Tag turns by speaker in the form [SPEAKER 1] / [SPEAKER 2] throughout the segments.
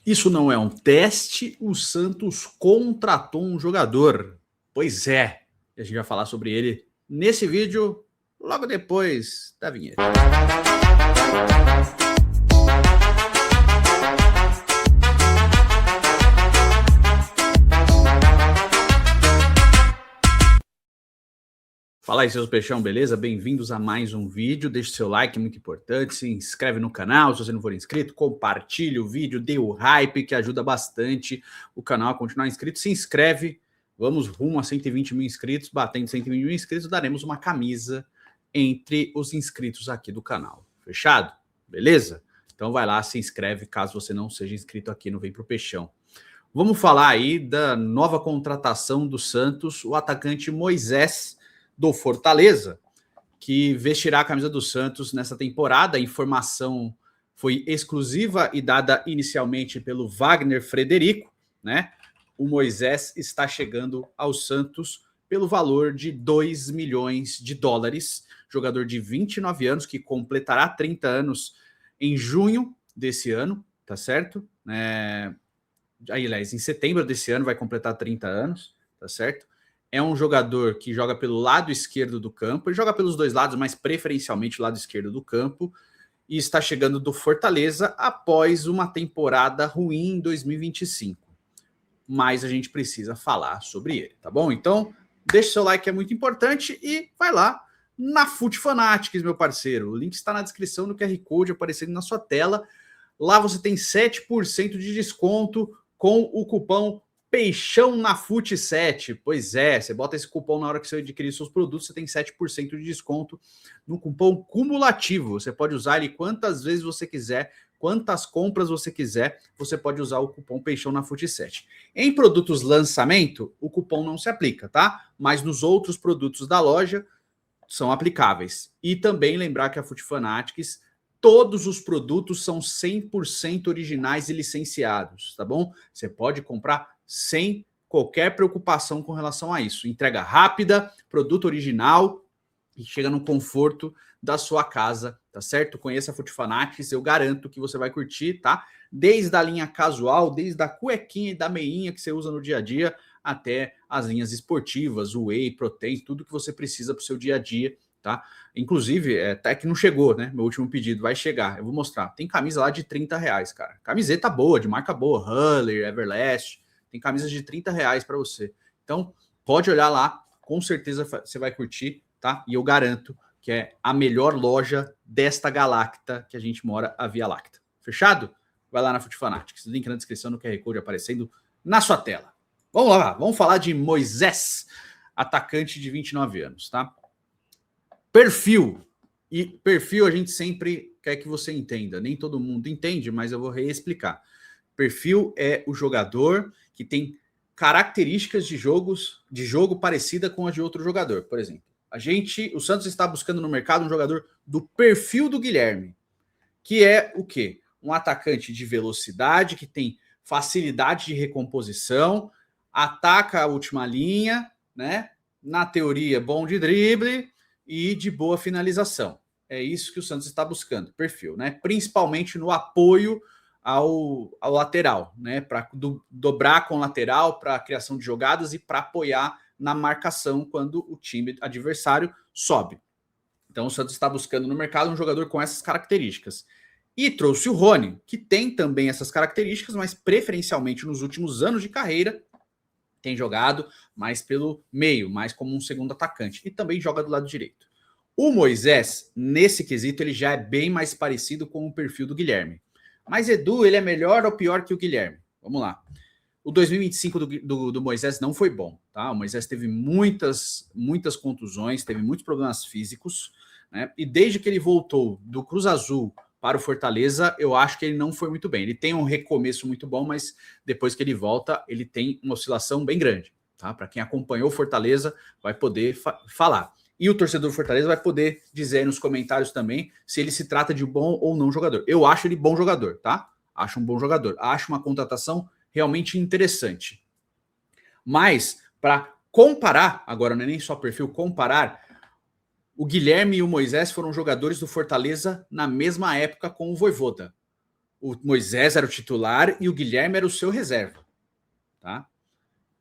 [SPEAKER 1] Isso não é um teste, o Santos contratou um jogador. Pois é, a gente vai falar sobre ele nesse vídeo, logo depois da vinheta. Fala aí, seus peixão, beleza? Bem-vindos a mais um vídeo. Deixe seu like, é muito importante. Se inscreve no canal, se você não for inscrito. Compartilhe o vídeo, dê o hype, que ajuda bastante o canal a continuar inscrito. Se inscreve, vamos rumo a 120 mil inscritos. Batendo 120 mil inscritos, daremos uma camisa entre os inscritos aqui do canal. Fechado? Beleza? Então vai lá, se inscreve, caso você não seja inscrito aqui no Vem Pro Peixão. Vamos falar aí da nova contratação do Santos, o atacante Moisés, do Fortaleza, que vestirá a camisa do Santos nessa temporada. A informação foi exclusiva e dada inicialmente pelo Wagner Frederico, né? O Moisés está chegando ao Santos pelo valor de 2 milhões de dólares, jogador de 29 anos, que completará 30 anos em junho desse ano, tá certo? Aliás, em setembro desse ano vai completar 30 anos, tá certo? É um jogador que joga pelo lado esquerdo do campo, ele joga pelos dois lados, mas preferencialmente o lado esquerdo do campo, e está chegando do Fortaleza após uma temporada ruim em 2025. Mas a gente precisa falar sobre ele, tá bom? Então, deixa seu like, é muito importante, e vai lá na FUT Fanatics, meu parceiro. O link está na descrição do QR Code aparecendo na sua tela. Lá você tem 7% de desconto com o cupom Peixão na FUT 7. Pois é, você bota esse cupom na hora que você adquirir seus produtos, você tem 7% de desconto no cupom cumulativo. Você pode usar ele quantas vezes você quiser, quantas compras você quiser, você pode usar o cupom Peixão na FUT 7. Em produtos lançamento, o cupom não se aplica, tá? Mas nos outros produtos da loja são aplicáveis. E também lembrar que a FUT Fanatics, todos os produtos são 100% originais e licenciados, tá bom? Você pode comprar sem qualquer preocupação com relação a isso. Entrega rápida, produto original e chega no conforto da sua casa, tá certo? Conheça a FUT Fanatics, eu garanto que você vai curtir, tá? Desde a linha casual, desde a cuequinha e da meinha que você usa no dia a dia, até as linhas esportivas, o whey, protein, tudo que você precisa para o seu dia a dia, tá? Inclusive, até que não chegou, né? Meu último pedido vai chegar, eu vou mostrar. Tem camisa lá de R$30, cara. Camiseta boa, de marca boa, Huller, Everlast. Tem camisas de R$30 para você. Então, pode olhar lá, com certeza você vai curtir, tá? E eu garanto que é a melhor loja desta galacta que a gente mora, a Via Láctea. Fechado? Vai lá na FUT Fanatics. Link na descrição no QR Code aparecendo na sua tela. Vamos lá, vamos falar de Moisés, atacante de 29 anos, tá? Perfil. E perfil a gente sempre quer que você entenda. Nem todo mundo entende, mas eu vou reexplicar. Perfil é o jogador que tem características de jogo parecida com a de outro jogador. Por exemplo, o Santos está buscando no mercado um jogador do perfil do Guilherme, que é o quê? Um atacante de velocidade, que tem facilidade de recomposição, ataca a última linha, né? Na teoria, bom de drible e de boa finalização. É isso que o Santos está buscando, perfil, né? Principalmente no apoio ao lateral, né? Para dobrar com o lateral, para a criação de jogadas e para apoiar na marcação quando o time adversário sobe. Então o Santos está buscando no mercado um jogador com essas características. E trouxe o Rony, que tem também essas características, mas preferencialmente nos últimos anos de carreira tem jogado mais pelo meio, mais como um segundo atacante. E também joga do lado direito. O Moisés, nesse quesito, ele já é bem mais parecido com o perfil do Guilherme. Mas, Edu, ele é melhor ou pior que o Guilherme? Vamos lá. O 2025 do Moisés não foi bom, tá? O Moisés teve muitas contusões, teve muitos problemas físicos, né? E desde que ele voltou do Cruz Azul para o Fortaleza, eu acho que ele não foi muito bem. Ele tem um recomeço muito bom, mas depois que ele volta, ele tem uma oscilação bem grande, tá? Para quem acompanhou o Fortaleza, vai poder falar. E o torcedor do Fortaleza vai poder dizer aí nos comentários também se ele se trata de bom ou não jogador. Eu acho ele bom jogador, tá? Acho um bom jogador. Acho uma contratação realmente interessante. Mas, para comparar, agora não é nem só perfil, comparar, o Guilherme e o Moisés foram jogadores do Fortaleza na mesma época com o Vojvoda. o Moisés era o titular e o Guilherme era o seu reserva, tá?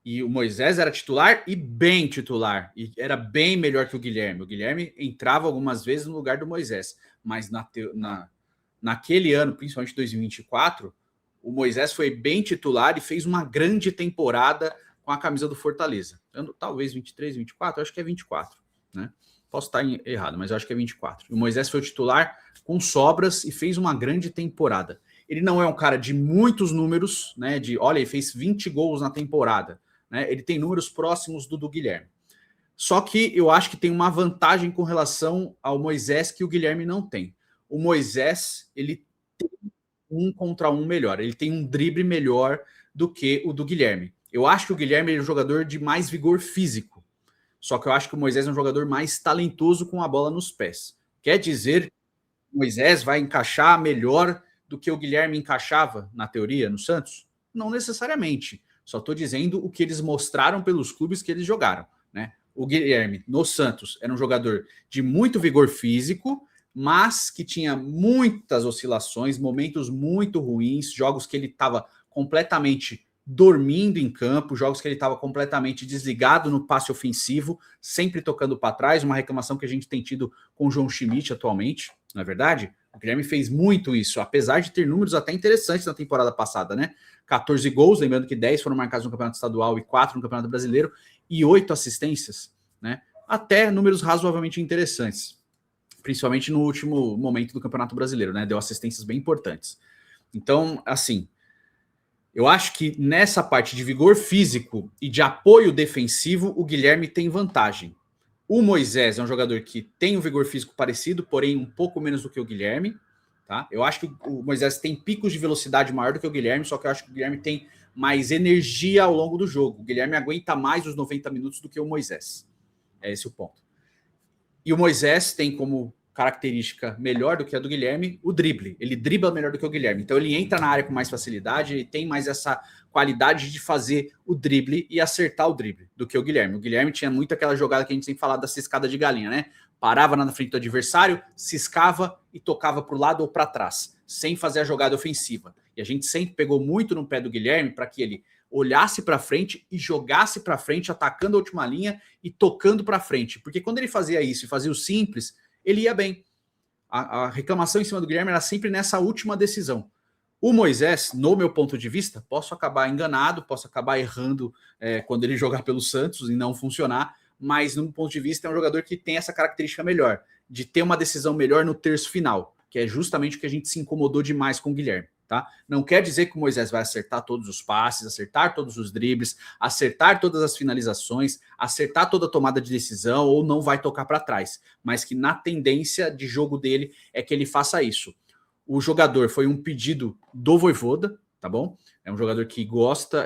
[SPEAKER 1] E o Moisés era titular e bem titular, e era bem melhor que o Guilherme. O Guilherme entrava algumas vezes no lugar do Moisés, mas naquele ano, principalmente 2024, o Moisés foi bem titular e fez uma grande temporada com a camisa do Fortaleza. Talvez 23, 24, acho que é 24, né? Posso estar errado, mas eu acho que é 24. O Moisés foi o titular com sobras e fez uma grande temporada. Ele não é um cara de muitos números, né? Olha, ele fez 20 gols na temporada. Né? Ele tem números próximos do Guilherme. Só que eu acho que tem uma vantagem com relação ao Moisés que o Guilherme não tem. O Moisés, ele tem 1 contra 1 melhor. Ele tem um drible melhor do que o do Guilherme. Eu acho que o Guilherme é um jogador de mais vigor físico. Só que eu acho que o Moisés é um jogador mais talentoso com a bola nos pés. Quer dizer que o Moisés vai encaixar melhor do que o Guilherme encaixava, na teoria, no Santos? Não necessariamente. Só estou dizendo o que eles mostraram pelos clubes que eles jogaram, né? O Guilherme, no Santos, era um jogador de muito vigor físico, mas que tinha muitas oscilações, momentos muito ruins, jogos que ele estava completamente dormindo em campo, jogos que ele estava completamente desligado no passe ofensivo, sempre tocando para trás, uma reclamação que a gente tem tido com o João Schmidt atualmente, não é verdade? O Guilherme fez muito isso, apesar de ter números até interessantes na temporada passada, né? 14 gols, lembrando que 10 foram marcados no Campeonato Estadual e 4 no Campeonato Brasileiro, e 8 assistências, né? Até números razoavelmente interessantes, principalmente no último momento do Campeonato Brasileiro, né? Deu assistências bem importantes. Então, assim, eu acho que nessa parte de vigor físico e de apoio defensivo, o Guilherme tem vantagem. O Moisés é um jogador que tem um vigor físico parecido, porém um pouco menos do que o Guilherme. Tá? Eu acho que o Moisés tem picos de velocidade maior do que o Guilherme, só que eu acho que o Guilherme tem mais energia ao longo do jogo. O Guilherme aguenta mais os 90 minutos do que o Moisés. É esse o ponto. E o Moisés tem como característica melhor do que a do Guilherme o drible. Ele dribla melhor do que o Guilherme. Então ele entra na área com mais facilidade, ele tem mais essa qualidade de fazer o drible e acertar o drible do que o Guilherme. O Guilherme tinha muito aquela jogada que a gente sempre fala da ciscada de galinha, né? Parava na frente do adversário, ciscava e tocava para o lado ou para trás, sem fazer a jogada ofensiva. E a gente sempre pegou muito no pé do Guilherme para que ele olhasse para frente e jogasse para frente, atacando a última linha e tocando para frente. Porque quando ele fazia isso e fazia o simples, ele ia bem. A reclamação em cima do Guilherme era sempre nessa última decisão. O Moisés, no meu ponto de vista, posso acabar enganado, posso acabar errando quando ele jogar pelo Santos e não funcionar, mas no meu ponto de vista é um jogador que tem essa característica melhor, de ter uma decisão melhor no terço final, que é justamente o que a gente se incomodou demais com o Guilherme. Tá? Não quer dizer que o Moisés vai acertar todos os passes, acertar todos os dribles, acertar todas as finalizações, acertar toda a tomada de decisão ou não vai tocar para trás, mas que na tendência de jogo dele é que ele faça isso. O jogador foi um pedido do Vojvoda, tá bom? É um jogador que gosta,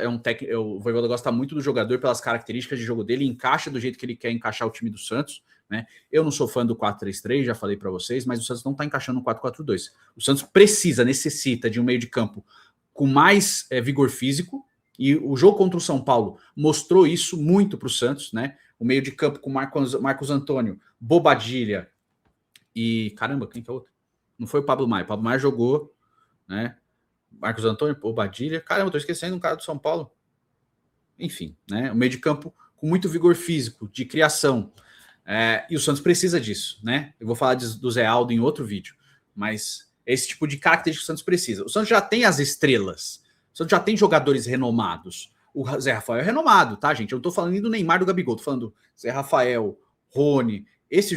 [SPEAKER 1] o Vojvoda gosta muito do jogador pelas características de jogo dele, encaixa do jeito que ele quer encaixar o time do Santos. Né? Eu não sou fã do 4-3-3, já falei para vocês, mas o Santos não está encaixando no 4-4-2. O Santos necessita de um meio de campo com mais vigor físico, e o jogo contra o São Paulo mostrou isso muito para o Santos, né? O meio de campo com Marcos Antônio, Bobadilha e... Caramba, quem que é o outro? Não foi o Pablo Maia. O Pablo Maia jogou, né? Marcos Antônio, Bobadilha. Caramba, tô esquecendo um cara do São Paulo. Enfim, né? O meio de campo com muito vigor físico, de criação. E o Santos precisa disso, né? Eu vou falar do Zé Aldo em outro vídeo, mas esse tipo de característica que o Santos precisa. O Santos já tem as estrelas, o Santos já tem jogadores renomados. O Zé Rafael é renomado, tá, gente? Eu não tô falando nem do Neymar, do Gabigol, tô falando do Zé Rafael, Rony,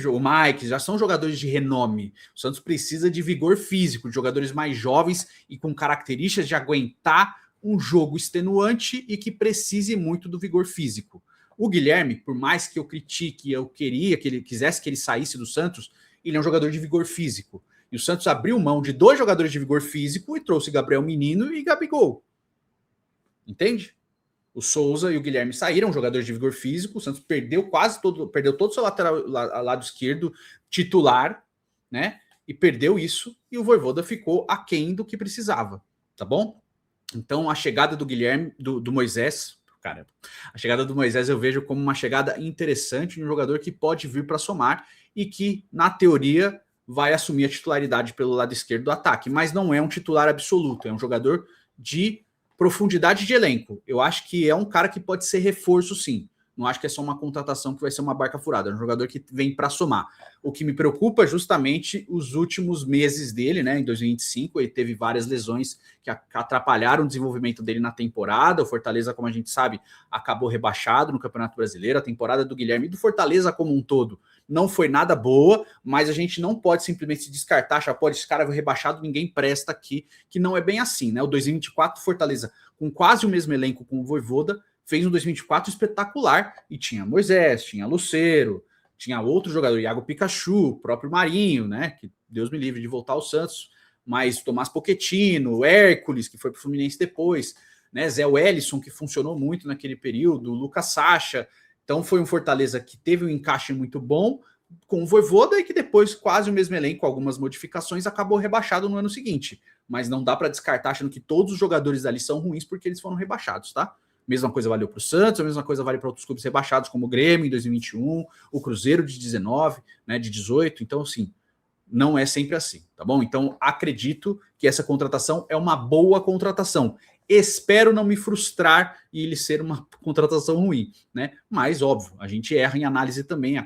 [SPEAKER 1] o Mike, já são jogadores de renome. O Santos precisa de vigor físico, de jogadores mais jovens e com características de aguentar um jogo extenuante e que precise muito do vigor físico. O Guilherme, por mais que eu critique, eu queria que ele quisesse que ele saísse do Santos, ele é um jogador de vigor físico. E o Santos abriu mão de 2 jogadores de vigor físico e trouxe Gabriel Menino e Gabigol. Entende? O Souza e o Guilherme saíram jogadores de vigor físico, o Santos perdeu todo o seu lado esquerdo titular, né? E perdeu isso, e o Vojvoda ficou aquém do que precisava, tá bom? Então a chegada do Guilherme, do Moisés, cara, a chegada do Moisés eu vejo como uma chegada interessante de um jogador que pode vir para somar e que, na teoria, vai assumir a titularidade pelo lado esquerdo do ataque, mas não é um titular absoluto, é um jogador de profundidade de elenco. Eu acho que é um cara que pode ser reforço, sim. Não acho que é só uma contratação que vai ser uma barca furada. É um jogador que vem para somar. O que me preocupa é justamente os últimos meses dele, né? Em 2025, ele teve várias lesões que atrapalharam o desenvolvimento dele na temporada. O Fortaleza, como a gente sabe, acabou rebaixado no Campeonato Brasileiro. A temporada do Guilherme e do Fortaleza como um todo não foi nada boa, mas a gente não pode simplesmente se descartar, achar, pô, esse cara foi rebaixado, ninguém presta aqui, que não é bem assim, né? O 2024, Fortaleza, com quase o mesmo elenco com o Vojvoda, fez um 2024 espetacular, e tinha Moisés, tinha Lucero, tinha outro jogador, Iago Pikachu, o próprio Marinho, né? Que Deus me livre de voltar ao Santos, mas Tomás Pochettino, Hércules, que foi para o Fluminense depois, né? Zé Wellison, que funcionou muito naquele período, Lucas Sacha. Então foi um Fortaleza que teve um encaixe muito bom com o Vojvoda e que depois, quase o mesmo elenco, com algumas modificações, acabou rebaixado no ano seguinte. Mas não dá para descartar achando que todos os jogadores ali são ruins porque eles foram rebaixados, tá? Mesma coisa valeu para o Santos, a mesma coisa vale para outros clubes rebaixados, como o Grêmio em 2021, o Cruzeiro de 19, né, de 18. Então, assim, não é sempre assim, tá bom? Então, acredito que essa contratação é uma boa contratação. Espero não me frustrar e ele ser uma contratação ruim, né? Mas, óbvio, a gente erra em análise também,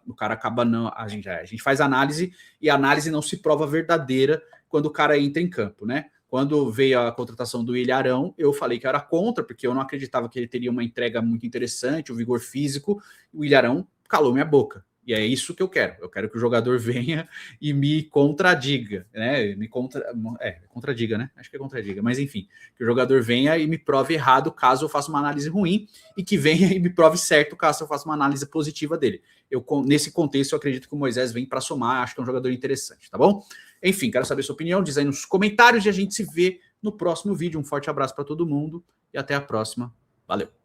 [SPEAKER 1] o cara acaba não... A gente faz análise e a análise não se prova verdadeira quando o cara entra em campo, né? Quando veio a contratação do Ilharão, eu falei que eu era contra, porque eu não acreditava que ele teria uma entrega muito interessante, o vigor físico, o Ilharão calou minha boca. E é isso que eu quero. Eu quero que o jogador venha e me contradiga, né? Contradiga, né? Acho que é contradiga. Mas enfim, que o jogador venha e me prove errado caso eu faça uma análise ruim e que venha e me prove certo caso eu faça uma análise positiva dele. Nesse contexto, eu acredito que o Moisés vem para somar. Acho que é um jogador interessante, tá bom? Enfim, quero saber sua opinião. Diz aí nos comentários e a gente se vê no próximo vídeo. Um forte abraço para todo mundo e até a próxima. Valeu!